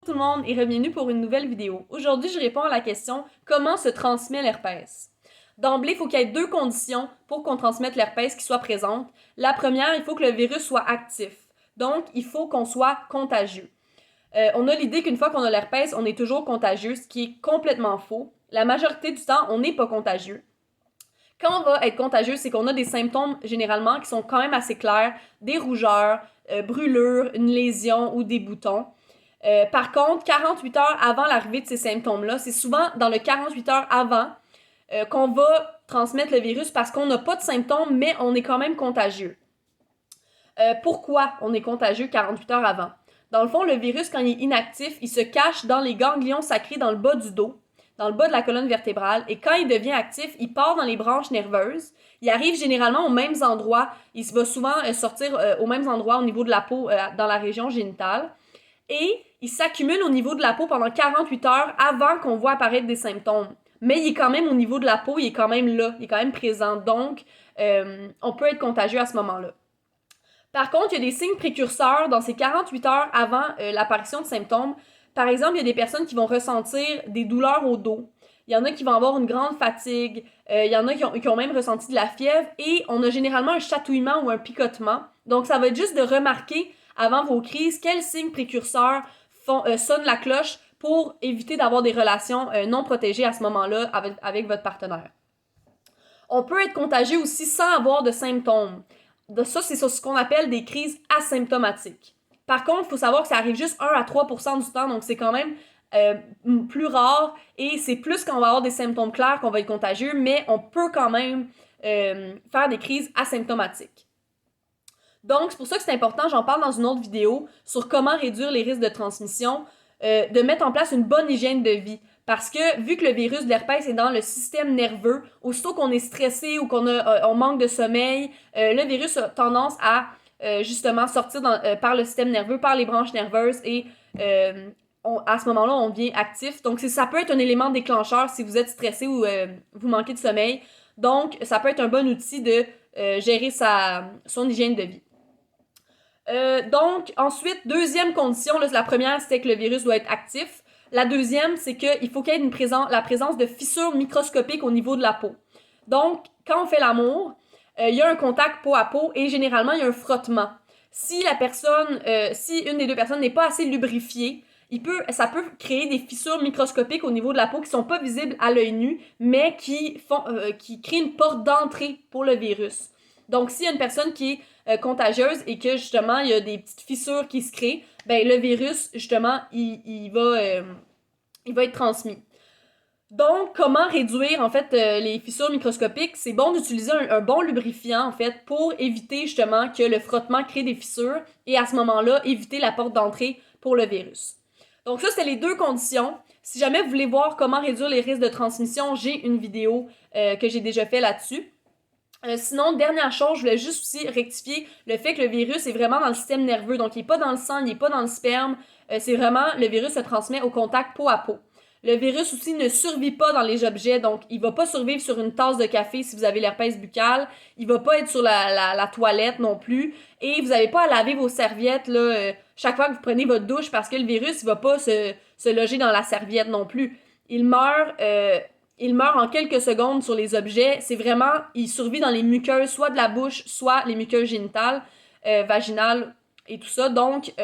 Tout le monde et bienvenue pour une nouvelle vidéo. Aujourd'hui, je réponds à la question comment se transmet l'herpès. D'emblée, il faut qu'il y ait deux conditions pour qu'on transmette l'herpès qui soient présentes. La première, il faut que le virus soit actif. Donc, il faut qu'on soit contagieux. On a l'idée qu'une fois qu'on a l'herpès, on est toujours contagieux, ce qui est complètement faux. La majorité du temps, on n'est pas contagieux. Quand on va être contagieux, c'est qu'on a des symptômes généralement qui sont quand même assez clairs, des rougeurs, brûlures, une lésion ou des boutons. Par contre, 48 heures avant l'arrivée de ces symptômes-là, c'est souvent dans le 48 heures avant qu'on va transmettre le virus parce qu'on n'a pas de symptômes, mais on est quand même contagieux. Pourquoi on est contagieux 48 heures avant? Dans le fond, le virus, quand il est inactif, il se cache dans les ganglions sacrés dans le bas du dos, dans le bas de la colonne vertébrale, et quand il devient actif, il part dans les branches nerveuses. Il arrive généralement aux mêmes endroits. Il va souvent sortir aux mêmes endroits au niveau de la peau, dans la région génitale. Et il s'accumule au niveau de la peau pendant 48 heures avant qu'on voit apparaître des symptômes. Mais il est quand même au niveau de la peau, il est quand même là, il est quand même présent. Donc, on peut être contagieux à ce moment-là. Par contre, il y a des signes précurseurs dans ces 48 heures avant l'apparition de symptômes. Par exemple, il y a des personnes qui vont ressentir des douleurs au dos. Il y en a qui vont avoir une grande fatigue. Il y en a qui ont même ressenti de la fièvre. Et on a généralement un chatouillement ou un picotement. Donc, ça va être juste de remarquer avant vos crises quels signes précurseurs sonnent la cloche pour éviter d'avoir des relations non protégées à ce moment-là avec votre partenaire. On peut être contagieux aussi sans avoir de symptômes. Ça, c'est ce qu'on appelle des crises asymptomatiques. Par contre, il faut savoir que ça arrive juste 1 à 3% du temps, donc c'est quand même plus rare et c'est plus quand on va avoir des symptômes clairs qu'on va être contagieux, mais on peut quand même faire des crises asymptomatiques. Donc, c'est pour ça que c'est important, j'en parle dans une autre vidéo, sur comment réduire les risques de transmission, de mettre en place une bonne hygiène de vie. Parce que vu que le virus de l'herpès est dans le système nerveux, aussitôt qu'on est stressé ou on manque de sommeil, le virus a tendance à justement sortir par le système nerveux, par les branches nerveuses et à ce moment-là, on devient actif. Donc, ça peut être un élément déclencheur si vous êtes stressé ou vous manquez de sommeil. Donc, ça peut être un bon outil de gérer son hygiène de vie. Donc, ensuite, deuxième condition, là, la première, c'était que le virus doit être actif. La deuxième, c'est qu'il faut qu'il y ait la présence de fissures microscopiques au niveau de la peau. Donc, quand on fait l'amour, il y a un contact peau à peau et généralement, il y a un frottement. Si une des deux personnes n'est pas assez lubrifiée, ça peut créer des fissures microscopiques au niveau de la peau qui sont pas visibles à l'œil nu, mais qui créent une porte d'entrée pour le virus. Donc, s'il y a une personne qui est contagieuse et que justement il y a des petites fissures qui se créent, ben le virus justement il va être transmis. Donc, comment réduire en fait les fissures microscopiques? C'est bon d'utiliser un bon lubrifiant en fait pour éviter justement que le frottement crée des fissures et à ce moment-là éviter la porte d'entrée pour le virus. Donc ça, c'est les deux conditions. Si jamais vous voulez voir comment réduire les risques de transmission, j'ai une vidéo que j'ai déjà fait là-dessus. Sinon, dernière chose, je voulais juste aussi rectifier le fait que le virus est vraiment dans le système nerveux. Donc, il n'est pas dans le sang, il n'est pas dans le sperme. C'est vraiment, le virus se transmet au contact peau à peau. Le virus aussi ne survit pas dans les objets, donc il va pas survivre sur une tasse de café si vous avez l'herpès buccal. Il va pas être sur la toilette non plus. Et vous n'avez pas à laver vos serviettes là, chaque fois que vous prenez votre douche parce que le virus il va pas se loger dans la serviette non plus. Il meurt en quelques secondes sur les objets. C'est vraiment, il survit dans les muqueuses, soit de la bouche, soit les muqueuses génitales, vaginales et tout ça. Donc,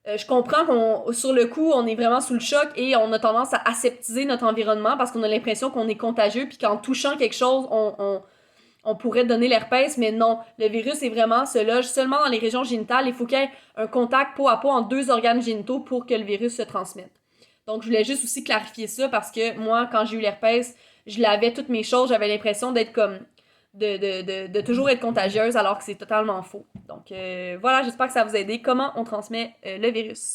je comprends sur le coup, on est vraiment sous le choc et on a tendance à aseptiser notre environnement parce qu'on a l'impression qu'on est contagieux puis qu'en touchant quelque chose, on pourrait donner l'herpès, mais non. Le virus se loge seulement dans les régions génitales. Il faut qu'il y ait un contact peau à peau entre deux organes génitaux pour que le virus se transmette. Donc, je voulais juste aussi clarifier ça parce que moi, quand j'ai eu l'herpès, je lavais toutes mes choses. J'avais l'impression d'être comme de toujours être contagieuse alors que c'est totalement faux. Donc, voilà, j'espère que ça vous a aidé. Comment on transmet le virus?